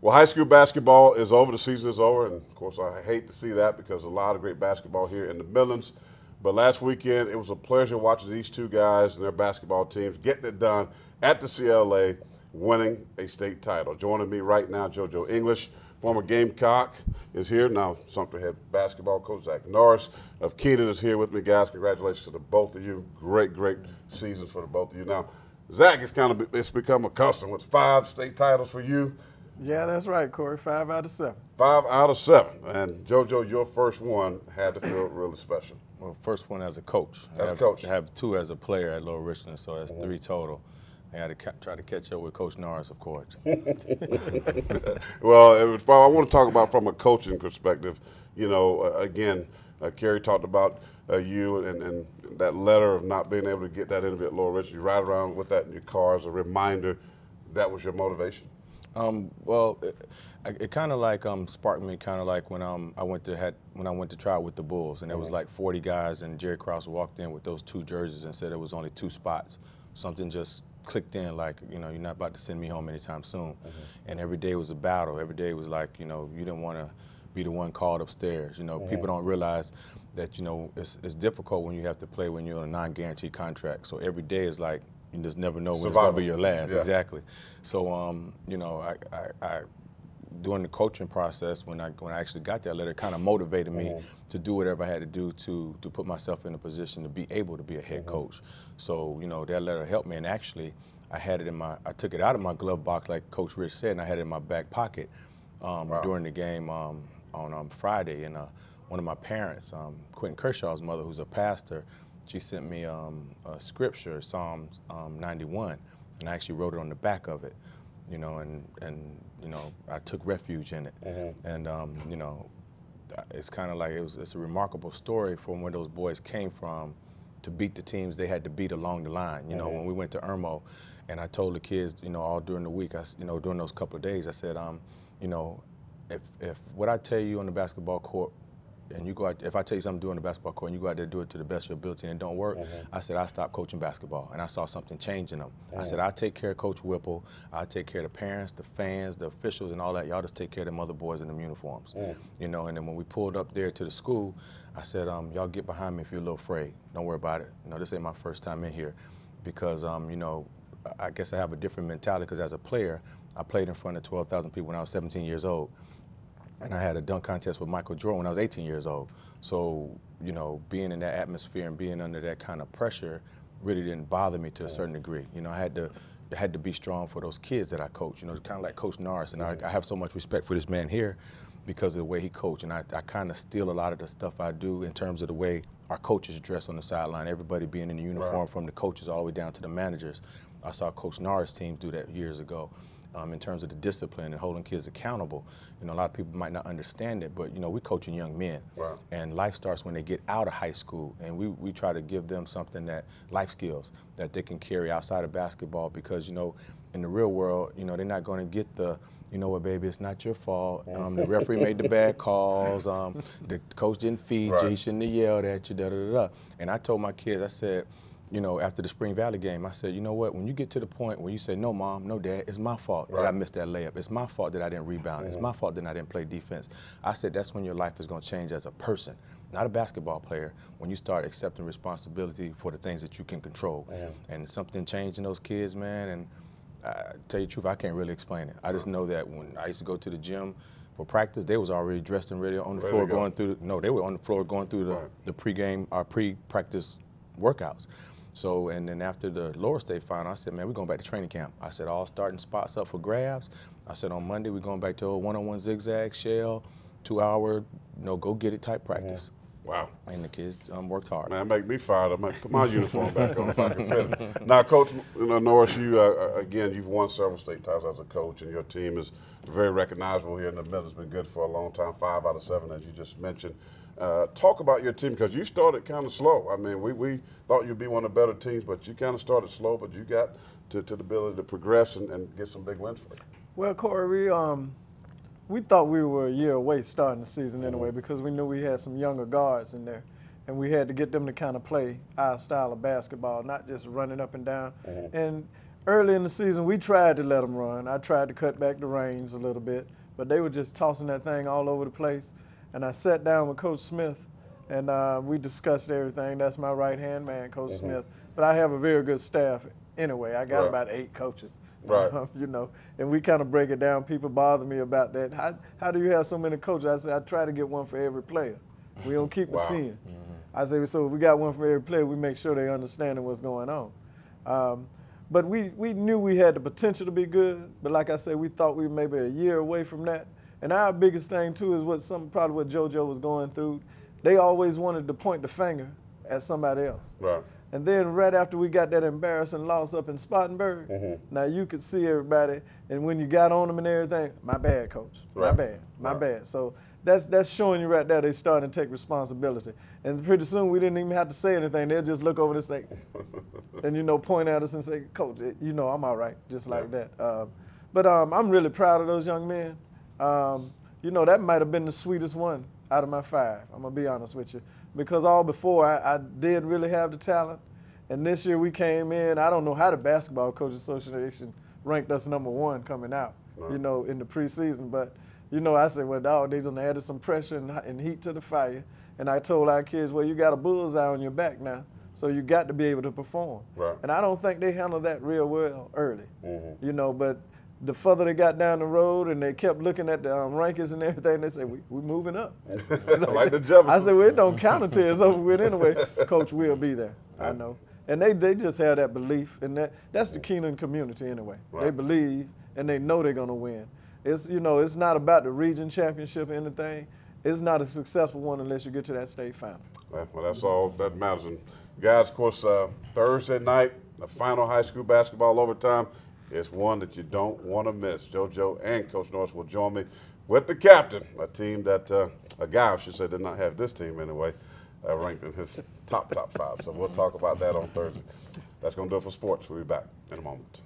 Well, high school basketball is over. The season is over. And, of course, I hate to see that because a lot of great basketball here in the Midlands. But last weekend, it was a pleasure watching these two guys and their basketball teams getting it done at the CLA, winning a state title. Joining me right now, JoJo English, former Gamecock, is here. Now, Sumter head basketball coach Zach Norris of Keenan is here with me, guys. Congratulations to the both of you. Great, great seasons for the both of you. Now, Zach, it's become a custom with 5 state titles for you. Yeah, that's right, Corey. 5 out of 7. 5 out of 7. And JoJo, your first one had to feel really special. Well, first one as a coach. As a coach. I have 2 as a player at Lower Richland, so that's 3 total. I had to try to catch up with Coach Norris, of course. Well, I want to talk about from a coaching perspective. You know, again, Kerry talked about you and that letter of not being able to get that interview at Lower Richland. You ride around with that in your car as a reminder that was your motivation. Well, it kind of like sparked me, kind of like when I went to try out with the Bulls, and there was like 40 guys, and Jerry Krause walked in with those 2 jerseys and said there was only 2 spots. Something just clicked in, like, you know, you're not about to send me home anytime soon. And every day was a battle. Every day was like, you know, you didn't want to be the one called upstairs. You know, people don't realize that, you know, it's difficult when you have to play when you're on a non-guaranteed contract. So every day is like, you just never know when it's going to be your last. Yeah. Exactly. So, you know, I during the coaching process, when I actually got that letter, it kind of motivated me to do whatever I had to do to put myself in a position to be able to be a head coach. So, you know, that letter helped me. And actually, I took it out of my glove box, like Coach Rich said, and I had it in my back pocket during the game on Friday. And one of my parents, Quentin Kershaw's mother, who's a pastor, she sent me a scripture, Psalms 91, and I actually wrote it on the back of it, you know, and you know, I took refuge in it. And you know, it's kind of like it's a remarkable story from where those boys came from to beat the teams they had to beat along the line. You know, when we went to Irmo, and I told the kids, you know, all during the week, you know, during those couple of days, I said, you know, if what I tell you on the basketball court, and you go out, if I tell you something to do on the basketball court and you go out there and do it to the best of your ability and it don't work, I said, I stopped coaching basketball. And I saw something change in them. I said, I'll take care of Coach Whipple. I'll take care of the parents, the fans, the officials, and all that. Y'all just take care of them other boys in them uniforms. You know, and then when we pulled up there to the school, I said, y'all get behind me if you're a little afraid. Don't worry about it. You know, this ain't my first time in here. Because, you know, I guess I have a different mentality because as a player, I played in front of 12,000 people when I was 17 years old. And I had a dunk contest with Michael Jordan when I was 18 years old. So, you know, being in that atmosphere and being under that kind of pressure really didn't bother me to a certain degree. You know, I had to be strong for those kids that I coach. You know, kind of like Coach Norris. And I have so much respect for this man here because of the way he coached. And I kind of steal a lot of the stuff I do in terms of the way our coaches dress on the sideline, everybody being in the uniform from the coaches all the way down to the managers. I saw Coach Norris' teams do that years ago. In terms of the discipline and holding kids accountable. You know, a lot of people might not understand it, but, you know, we're coaching young men. And life starts when they get out of high school. And we try to give them something life skills that they can carry outside of basketball because, you know, in the real world, you know, they're not going to get you know what, baby, it's not your fault. The referee made the bad calls. The coach didn't feed you. He shouldn't have yelled at you, da-da-da-da. And I told my kids, I said, you know, after the Spring Valley game, I said, you know what, when you get to the point where you say, no, Mom, no, Dad, it's my fault that I missed that layup. It's my fault that I didn't rebound. It's my fault that I didn't play defense. I said, that's when your life is going to change as a person, not a basketball player, when you start accepting responsibility for the things that you can control. And something changed in those kids, man, and I tell you the truth, I can't really explain it. I just know that when I used to go to the gym for practice, they was already dressed and ready on the floor going through, they were on the floor going through the pregame, or pre-practice workouts. So, and then after the lower state final, I said, man, we're going back to training camp. I said, all starting spots up for grabs. I said, on Monday, we're going back to a one-on-one zigzag, shell, 2-hour, you know, go-get-it type practice. Wow. And the kids worked hard. Man, make me fired up. Put my uniform back on if I can fit it. Now, Coach Norris, you, again, you've won several state titles as a coach, and your team is very recognizable here in the Midlands. It's been good for a long time, 5 out of 7, as you just mentioned. Talk about your team, because you started kind of slow. I mean, we thought you'd be one of the better teams, but you kind of started slow, but you got to the ability to progress and get some big wins for you. Well, Corey, we thought we were a year away starting the season anyway because we knew we had some younger guards in there. And we had to get them to kind of play our style of basketball, not just running up and down. And early in the season, we tried to let them run. I tried to cut back the reins a little bit, but they were just tossing that thing all over the place. And I sat down with Coach Smith, and we discussed everything. That's my right-hand man, Coach Smith. But I have a very good staff anyway. I got about 8 coaches, you know, and we kind of break it down. People bother me about that. How do you have so many coaches? I say, I try to get one for every player. We don't keep a 10. I say, so if we got one for every player, we make sure they understand what's going on. But we knew we had the potential to be good, but like I said, we thought we were maybe a year away from that. And our biggest thing too is probably what JoJo was going through. They always wanted to point the finger at somebody else. Right. And then right after we got that embarrassing loss up in Spartanburg, now you could see everybody, and when you got on them and everything, my bad, coach, my bad. So that's showing you right there they starting to take responsibility. And pretty soon we didn't even have to say anything. They'll just look over and say, and, you know, point at us and say, Coach, you know, I'm all right, just like that. But I'm really proud of those young men. You know, that might have been the sweetest one out of my 5. I'm going to be honest with you. Because all before, I did really have the talent. And this year we came in, I don't know how the Basketball Coaches Association ranked us #1 coming out, you know, in the preseason. But, you know, I said, well, dog, they just added some pressure and heat to the fire. And I told our kids, well, you got a bullseye on your back now, so you got to be able to perform. Right. And I don't think they handled that real well early, you know, but the further they got down the road and they kept looking at the rankings and everything, they said, we're moving up. Like the Jeffersons. I said, well, it don't count until it's over with anyway. Coach will be there, I know. And they just have that belief, and that's the Keenan community anyway. They believe, and they know they're going to win. It's, you know, it's not about the region championship or anything. It's not a successful one unless you get to that state final. Well, that's all that matters. And guys, of course, Thursday night, the final high school basketball overtime. It's one that you don't want to miss. JoJo and Coach Norris will join me with the captain, a team that, a guy I should say, did not have this team anyway, ranked in his top 5. So we'll talk about that on Thursday. That's going to do it for sports. We'll be back in a moment.